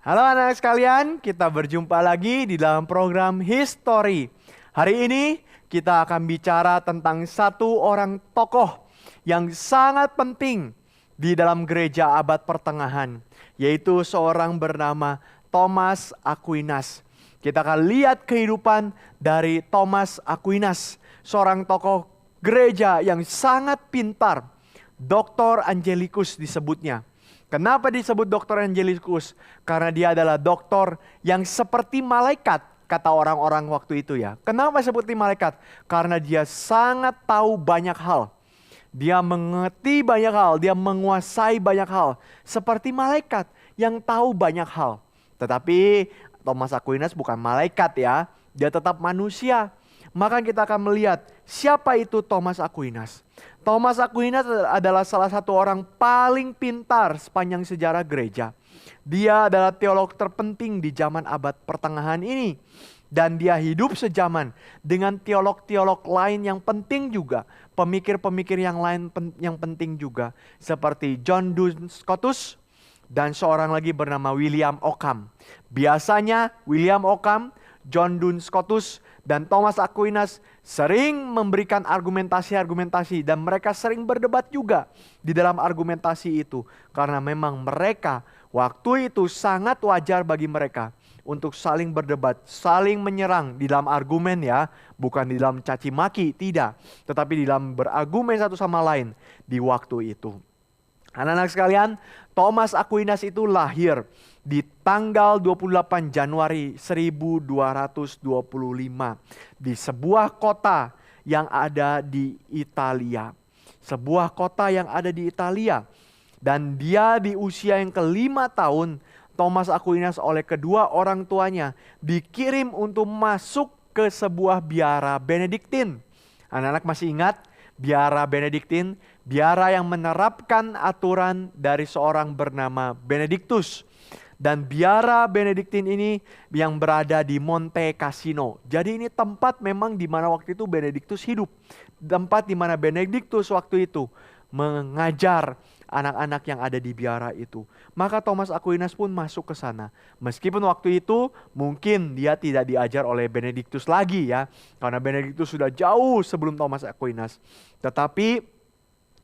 Halo anak sekalian, kita berjumpa lagi di dalam program History. Hari ini kita akan bicara tentang satu orang tokoh yang sangat penting di dalam gereja abad pertengahan, yaitu seorang bernama Thomas Aquinas. Kita akan lihat kehidupan dari Thomas Aquinas, seorang tokoh gereja yang sangat pintar. Dr. Angelicus disebutnya. Kenapa disebut Dr. Angelicus? Karena dia adalah doktor yang seperti malaikat, kata orang-orang waktu itu ya. Kenapa seperti malaikat? Karena dia sangat tahu banyak hal. Dia mengerti banyak hal, dia menguasai banyak hal. Seperti malaikat yang tahu banyak hal. Tetapi Thomas Aquinas bukan malaikat ya, dia tetap manusia. Maka kita akan melihat siapa itu Thomas Aquinas. Thomas Aquinas adalah salah satu orang paling pintar sepanjang sejarah gereja. Dia adalah teolog terpenting di zaman abad pertengahan ini. Dan dia hidup sejaman dengan teolog-teolog lain yang penting juga. Pemikir-pemikir yang lain yang penting juga. Seperti John Duns Scotus dan seorang lagi bernama William Ockham. Biasanya William Ockham, John Duns Scotus, dan Thomas Aquinas sering memberikan argumentasi-argumentasi dan mereka sering berdebat juga di dalam argumentasi itu. Karena memang mereka waktu itu sangat wajar bagi mereka untuk saling berdebat, saling menyerang di dalam argumen ya. Bukan di dalam caci maki, tidak. Tetapi di dalam berargumen satu sama lain di waktu itu. Anak-anak sekalian, Thomas Aquinas itu lahir di tanggal 28 Januari 1225 di sebuah kota yang ada di Italia. Sebuah kota yang ada di Italia. Dan dia di usia yang ke-5 tahun, Thomas Aquinas oleh kedua orang tuanya dikirim untuk masuk ke sebuah biara Benediktin. Anak-anak masih ingat biara Benediktin? Biara yang menerapkan aturan dari seorang bernama Benediktus. Dan biara Benediktin ini yang berada di Monte Cassino. Jadi ini tempat memang di mana waktu itu Benediktus hidup. Tempat di mana Benediktus waktu itu mengajar anak-anak yang ada di biara itu. Maka Thomas Aquinas pun masuk ke sana. Meskipun waktu itu mungkin dia tidak diajar oleh Benediktus lagi ya. Karena Benediktus sudah jauh sebelum Thomas Aquinas. Tetapi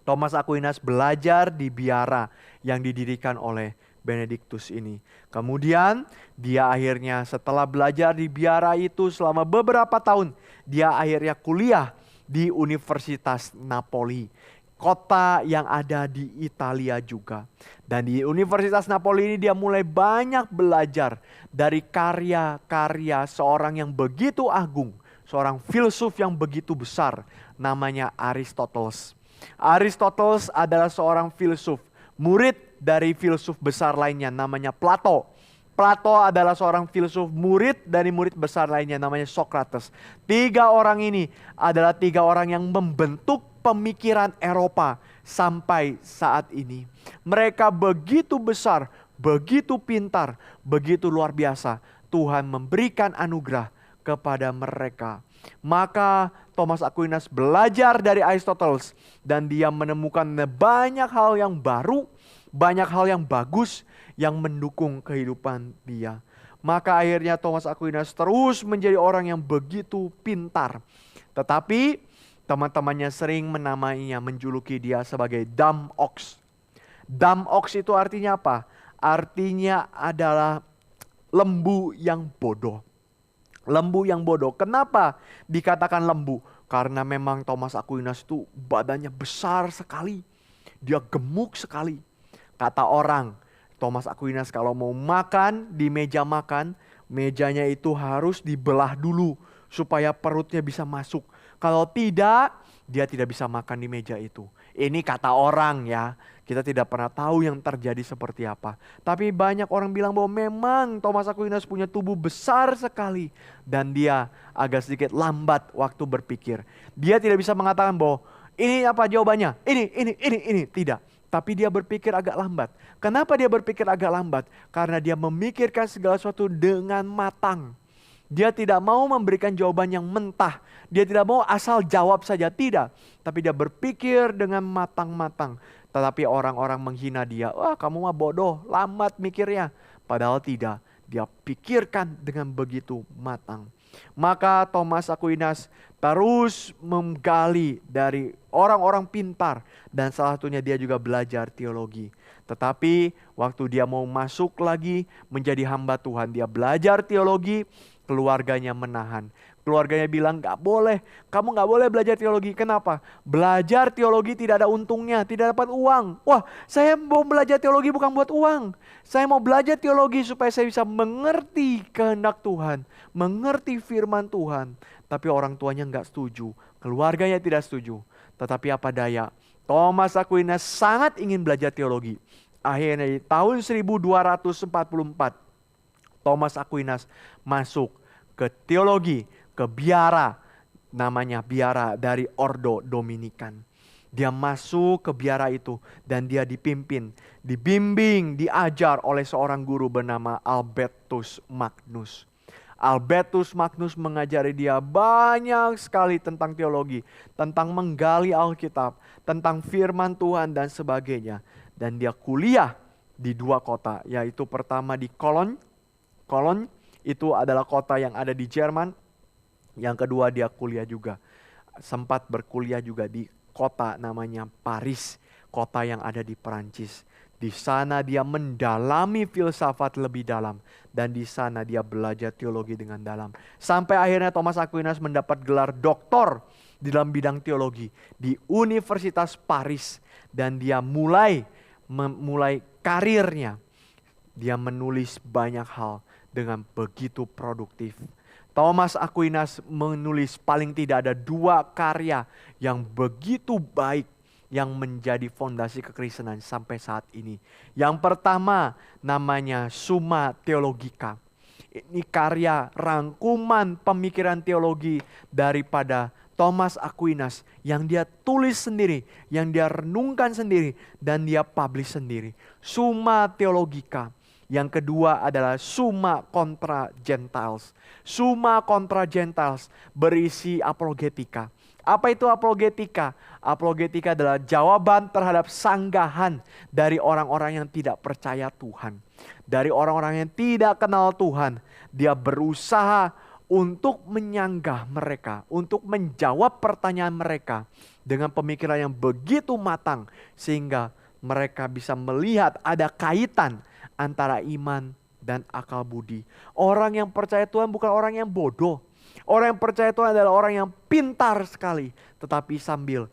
Thomas Aquinas belajar di biara yang didirikan oleh Benediktus ini. Kemudian dia akhirnya setelah belajar di biara itu selama beberapa tahun, dia akhirnya kuliah di Universitas Napoli, kota yang ada di Italia juga. Dan di Universitas Napoli ini dia mulai banyak belajar dari karya-karya seorang yang begitu agung, seorang filsuf yang begitu besar, namanya Aristoteles. Aristoteles adalah seorang filsuf, murid dari filsuf besar lainnya namanya Plato. Plato adalah seorang filsuf, murid dari murid besar lainnya namanya Socrates. 3 orang ini adalah 3 orang yang membentuk pemikiran Eropa sampai saat ini. Mereka begitu besar, begitu pintar, begitu luar biasa. Tuhan memberikan anugerah kepada mereka. Maka Thomas Aquinas belajar dari Aristoteles dan dia menemukan banyak hal yang baru, banyak hal yang bagus yang mendukung kehidupan dia. Maka akhirnya Thomas Aquinas terus menjadi orang yang begitu pintar. Tetapi teman-temannya sering menamainya, menjuluki dia sebagai dumb ox. Dumb ox itu artinya apa? Artinya adalah lembu yang bodoh. Lembu yang bodoh. Kenapa dikatakan lembu? Karena memang Thomas Aquinas itu badannya besar sekali. Dia gemuk sekali. Kata orang, Thomas Aquinas kalau mau makan di meja makan, mejanya itu harus dibelah dulu supaya perutnya bisa masuk. Kalau tidak, dia tidak bisa makan di meja itu. Ini kata orang ya. Kita tidak pernah tahu yang terjadi seperti apa. Tapi banyak orang bilang bahwa memang Thomas Aquinas punya tubuh besar sekali. Dan dia agak sedikit lambat waktu berpikir. Dia tidak bisa mengatakan bahwa ini apa jawabannya. Ini. Tidak. Tapi dia berpikir agak lambat. Kenapa dia berpikir agak lambat? Karena dia memikirkan segala sesuatu dengan matang. Dia tidak mau memberikan jawaban yang mentah. Dia tidak mau asal jawab saja, tidak. Tapi dia berpikir dengan matang-matang. Tetapi orang-orang menghina dia. Wah, kamu mah bodoh, lambat mikirnya. Padahal tidak, dia pikirkan dengan begitu matang. Maka Thomas Aquinas terus menggali dari orang-orang pintar, dan salah satunya dia juga belajar teologi. Tetapi waktu dia mau masuk lagi menjadi hamba Tuhan, dia belajar teologi, keluarganya menahan. Keluarganya bilang, gak boleh, kamu gak boleh belajar teologi. Kenapa? Belajar teologi tidak ada untungnya, tidak dapat uang. Wah, saya mau belajar teologi bukan buat uang. Saya mau belajar teologi supaya saya bisa mengerti kehendak Tuhan, mengerti firman Tuhan. Tapi orang tuanya gak setuju, keluarganya tidak setuju. Tetapi apa daya, Thomas Aquinas sangat ingin belajar teologi. Akhirnya di tahun 1244, Thomas Aquinas masuk ke teologi, ke biara, namanya biara dari Ordo Dominikan. Dia masuk ke biara itu dan dia dipimpin, dibimbing, diajar oleh seorang guru bernama Albertus Magnus. Albertus Magnus mengajari dia banyak sekali tentang teologi, tentang menggali Alkitab, tentang firman Tuhan dan sebagainya. Dan dia kuliah di 2 kota, yaitu pertama di Cologne. Cologne itu adalah kota yang ada di Jerman. Yang kedua dia kuliah juga, sempat berkuliah juga di kota namanya Paris, kota yang ada di Perancis. Di sana dia mendalami filsafat lebih dalam, dan di sana dia belajar teologi dengan dalam. Sampai akhirnya Thomas Aquinas mendapat gelar doktor di dalam bidang teologi di Universitas Paris, dan dia mulai karirnya. Dia menulis banyak hal dengan begitu produktif. Thomas Aquinas menulis paling tidak ada 2 karya yang begitu baik yang menjadi fondasi kekristenan sampai saat ini. Yang pertama namanya Summa Theologica. Ini karya rangkuman pemikiran teologi daripada Thomas Aquinas yang dia tulis sendiri, yang dia renungkan sendiri, dan dia publish sendiri. Summa Theologica. Yang kedua adalah Summa Contra Gentiles. Summa Contra Gentiles berisi apologetika. Apa itu apologetika? Apologetika adalah jawaban terhadap sanggahan dari orang-orang yang tidak percaya Tuhan. Dari orang-orang yang tidak kenal Tuhan. Dia berusaha untuk menyanggah mereka, untuk menjawab pertanyaan mereka dengan pemikiran yang begitu matang, sehingga mereka bisa melihat ada kaitan antara iman dan akal budi. Orang yang percaya Tuhan bukan orang yang bodoh. Orang yang percaya Tuhan adalah orang yang pintar sekali. Tetapi sambil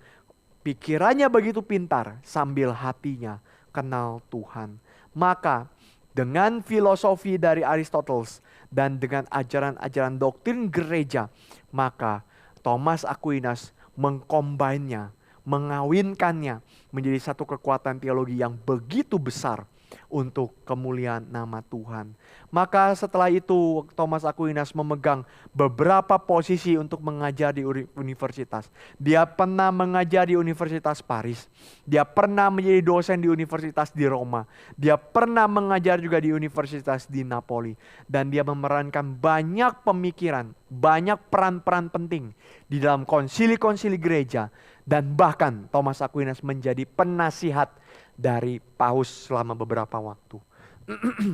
pikirannya begitu pintar, sambil hatinya kenal Tuhan. Maka dengan filosofi dari Aristoteles dan dengan ajaran-ajaran doktrin gereja, maka Thomas Aquinas mengcombine-nya, mengawinkannya menjadi satu kekuatan teologi yang begitu besar untuk kemuliaan nama Tuhan. Maka setelah itu Thomas Aquinas memegang beberapa posisi untuk mengajar di universitas. Dia pernah mengajar di Universitas Paris. Dia pernah menjadi dosen di Universitas di Roma. Dia pernah mengajar juga di Universitas di Napoli. Dan dia memerankan banyak pemikiran, banyak peran-peran penting di dalam konsili-konsili gereja. Dan bahkan Thomas Aquinas menjadi penasihat dari Paus selama beberapa waktu.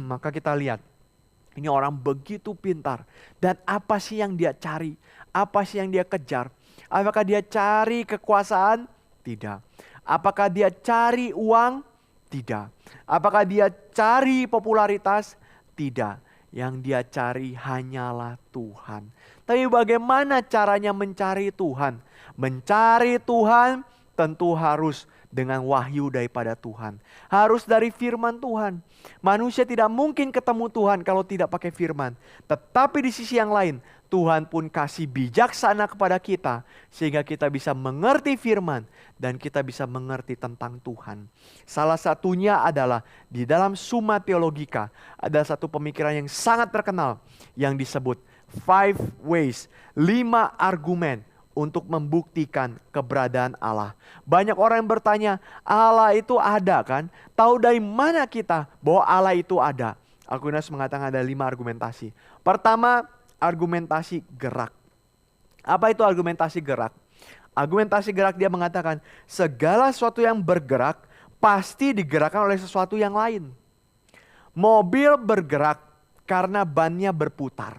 Maka kita lihat, ini orang begitu pintar. Dan apa sih yang dia cari? Apa sih yang dia kejar? Apakah dia cari kekuasaan? Tidak. Apakah dia cari uang? Tidak. Apakah dia cari popularitas? Tidak. Yang dia cari hanyalah Tuhan. Tapi bagaimana caranya mencari Tuhan? Mencari Tuhan tentu harus dengan wahyu daripada Tuhan. Harus dari firman Tuhan. Manusia tidak mungkin ketemu Tuhan kalau tidak pakai firman. Tetapi di sisi yang lain, Tuhan pun kasih bijaksana kepada kita, sehingga kita bisa mengerti firman dan kita bisa mengerti tentang Tuhan. Salah satunya adalah di dalam Summa Theologica ada satu pemikiran yang sangat terkenal yang disebut 5 ways, 5 argumen untuk membuktikan keberadaan Allah. Banyak orang yang bertanya, Allah itu ada kan? Tahu dari mana kita bahwa Allah itu ada? Aquinas mengatakan ada 5 argumentasi. Pertama, argumentasi gerak. Apa itu argumentasi gerak? Argumentasi gerak dia mengatakan, segala sesuatu yang bergerak pasti digerakkan oleh sesuatu yang lain. Mobil bergerak karena bannya berputar.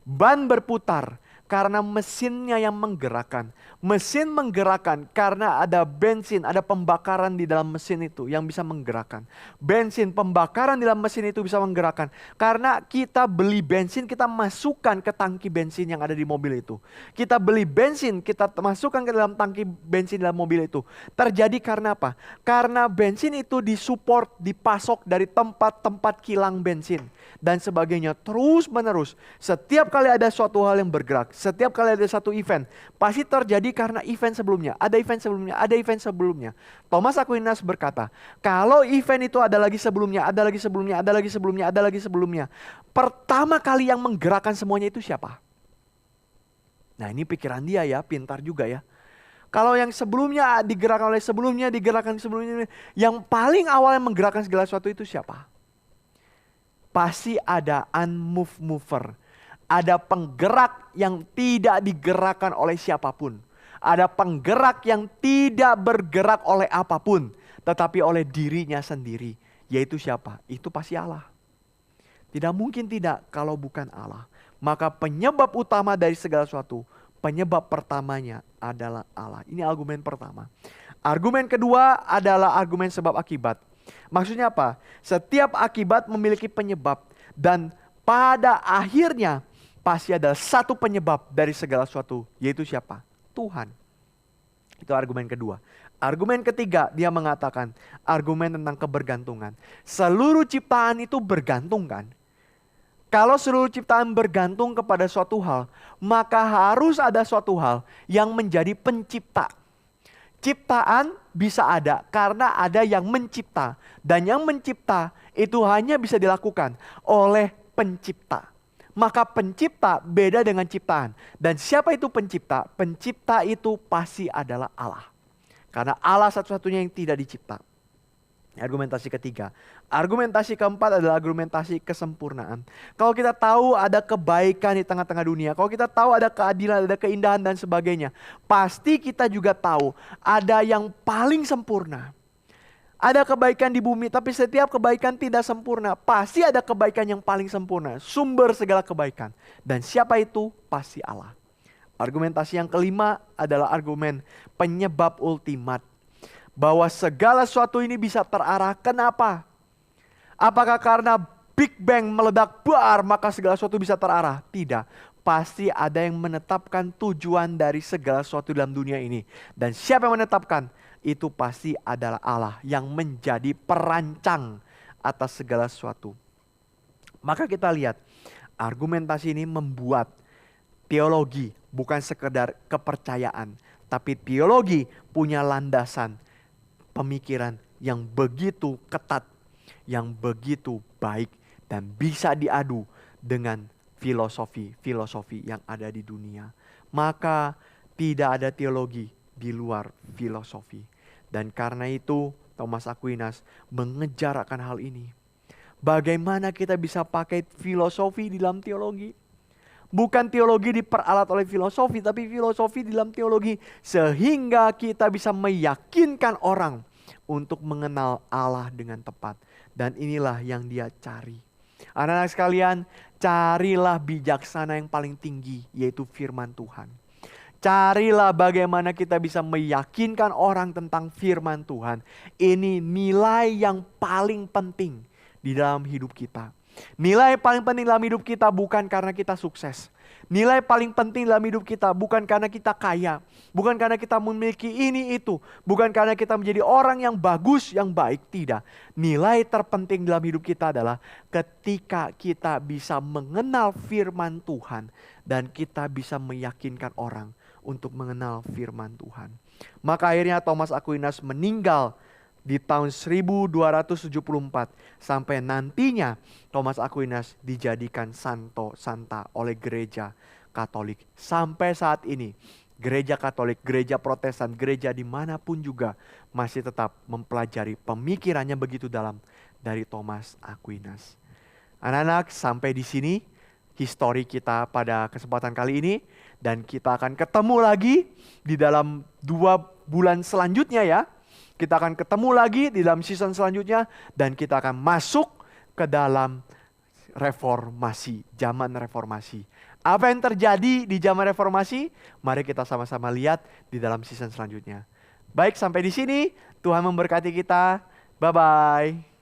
Ban berputar karena mesinnya yang menggerakkan. Mesin menggerakkan karena ada bensin, ada pembakaran di dalam mesin itu yang bisa menggerakkan. Bensin, pembakaran di dalam mesin itu bisa menggerakkan. Karena kita beli bensin, kita masukkan ke tangki bensin yang ada di mobil itu. Kita beli bensin, kita masukkan ke dalam tangki bensin dalam mobil itu. Terjadi karena apa? Karena bensin itu disupport, dipasok dari tempat-tempat kilang bensin dan sebagainya terus menerus. Setiap kali ada suatu hal yang bergerak, setiap kali ada satu event, pasti terjadi karena event sebelumnya, ada event sebelumnya, ada event sebelumnya. Thomas Aquinas berkata, kalau event itu ada lagi sebelumnya, ada lagi sebelumnya, ada lagi sebelumnya, ada lagi sebelumnya, pertama kali yang menggerakkan semuanya itu siapa? Nah, ini pikiran dia ya, pintar juga ya. Kalau yang sebelumnya digerakkan oleh sebelumnya, digerakkan sebelumnya, yang paling awal yang menggerakkan segala sesuatu itu siapa? Pasti ada unmoved mover. Ada penggerak yang tidak digerakkan oleh siapapun. Ada penggerak yang tidak bergerak oleh apapun, tetapi oleh dirinya sendiri. Yaitu siapa? Itu pasti Allah. Tidak mungkin tidak kalau bukan Allah. Maka penyebab utama dari segala sesuatu, penyebab pertamanya adalah Allah. Ini argumen pertama. Argumen kedua adalah argumen sebab akibat. Maksudnya apa? Setiap akibat memiliki penyebab dan pada akhirnya pasti ada satu penyebab dari segala sesuatu, yaitu siapa? Tuhan. Itu argumen kedua. Argumen ketiga, dia mengatakan argumen tentang kebergantungan. Seluruh ciptaan itu bergantung kan? Kalau seluruh ciptaan bergantung kepada suatu hal, maka harus ada suatu hal yang menjadi pencipta. Ciptaan bisa ada karena ada yang mencipta. Dan yang mencipta itu hanya bisa dilakukan oleh pencipta. Maka pencipta beda dengan ciptaan. Dan siapa itu pencipta? Pencipta itu pasti adalah Allah. Karena Allah satu-satunya yang tidak dicipta. Argumentasi ketiga. Argumentasi keempat adalah argumentasi kesempurnaan. Kalau kita tahu ada kebaikan di tengah-tengah dunia, kalau kita tahu ada keadilan, ada keindahan dan sebagainya, pasti kita juga tahu ada yang paling sempurna. Ada kebaikan di bumi, tapi setiap kebaikan tidak sempurna. Pasti ada kebaikan yang paling sempurna, sumber segala kebaikan. Dan siapa itu? Pasti Allah. Argumentasi yang kelima adalah argumen penyebab ultimat. Bahwa segala sesuatu ini bisa terarah. Kenapa? Apakah karena Big Bang meledak bar maka segala sesuatu bisa terarah? Tidak. Pasti ada yang menetapkan tujuan dari segala sesuatu dalam dunia ini. Dan siapa yang menetapkan? Itu pasti adalah Allah yang menjadi perancang atas segala sesuatu. Maka kita lihat argumentasi ini membuat teologi bukan sekedar kepercayaan. Tapi teologi punya landasan pemikiran yang begitu ketat, yang begitu baik dan bisa diadu dengan filosofi yang ada di dunia. Maka tidak ada teologi di luar filosofi. Dan karena itu Thomas Aquinas mengejar akan hal ini. Bagaimana kita bisa pakai filosofi di dalam teologi? Bukan teologi diperalat oleh filosofi, tapi filosofi di dalam teologi. Sehingga kita bisa meyakinkan orang untuk mengenal Allah dengan tepat. Dan inilah yang dia cari. Anak-anak sekalian, carilah bijaksana yang paling tinggi, yaitu firman Tuhan. Carilah bagaimana kita bisa meyakinkan orang tentang firman Tuhan. Ini nilai yang paling penting di dalam hidup kita. Nilai paling penting dalam hidup kita bukan karena kita sukses. Nilai paling penting dalam hidup kita bukan karena kita kaya. Bukan karena kita memiliki ini itu. Bukan karena kita menjadi orang yang bagus, yang baik. Tidak. Nilai terpenting dalam hidup kita adalah ketika kita bisa mengenal firman Tuhan. Dan kita bisa meyakinkan orang untuk mengenal firman Tuhan. Maka akhirnya Thomas Aquinas meninggal di tahun 1274 sampai nantinya Thomas Aquinas dijadikan santa oleh gereja Katolik. Sampai saat ini gereja Katolik, gereja Protestan, gereja dimanapun juga masih tetap mempelajari pemikirannya begitu dalam dari Thomas Aquinas. Anak-anak, sampai di sini histori kita pada kesempatan kali ini. Dan kita akan ketemu lagi di dalam 2 bulan selanjutnya ya. Kita akan ketemu lagi di dalam season selanjutnya. Dan kita akan masuk ke dalam reformasi, zaman reformasi. Apa yang terjadi di zaman reformasi? Mari kita sama-sama lihat di dalam season selanjutnya. Baik, sampai di sini. Tuhan memberkati kita. Bye-bye.